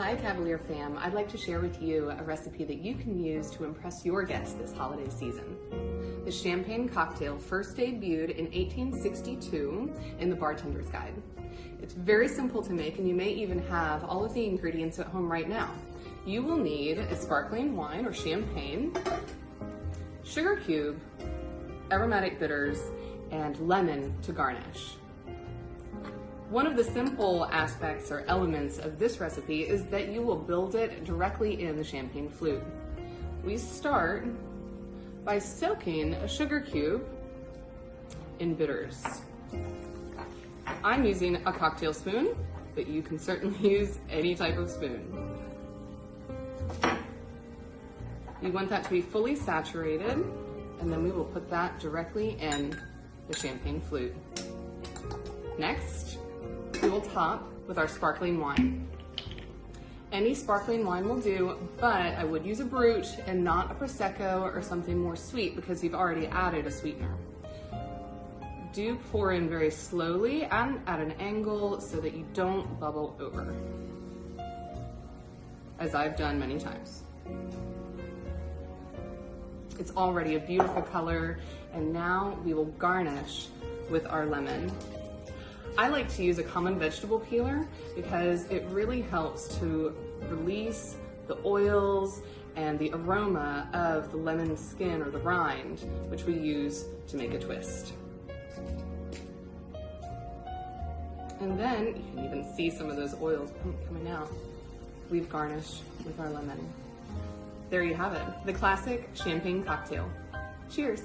Hi Cavalier fam, I'd like to share with you a recipe that you can use to impress your guests this holiday season. The champagne cocktail first debuted in 1862 in the Bartender's Guide. It's very simple to make and you may even have all of the ingredients at home right now. You will need a sparkling wine or champagne, sugar cube, aromatic bitters, and lemon to garnish. One of the simple aspects or elements of this recipe is that you will build it directly in the champagne flute. We start by soaking a sugar cube in bitters. I'm using a cocktail spoon, but you can certainly use any type of spoon. You want that to be fully saturated, and then we will put that directly in the champagne flute. Next, we will top with our sparkling wine. Any sparkling wine will do, but I would use a Brut and not a Prosecco or something more sweet because you've already added a sweetener. Do pour in very slowly and at an angle so that you don't bubble over, as I've done many times. It's already a beautiful color, and now we will garnish with our lemon. I like to use a common vegetable peeler because it really helps to release the oils and the aroma of the lemon skin or the rind, which we use to make a twist. And then you can even see some of those oils coming out. We've garnished with our lemon. There you have it, the classic champagne cocktail. Cheers.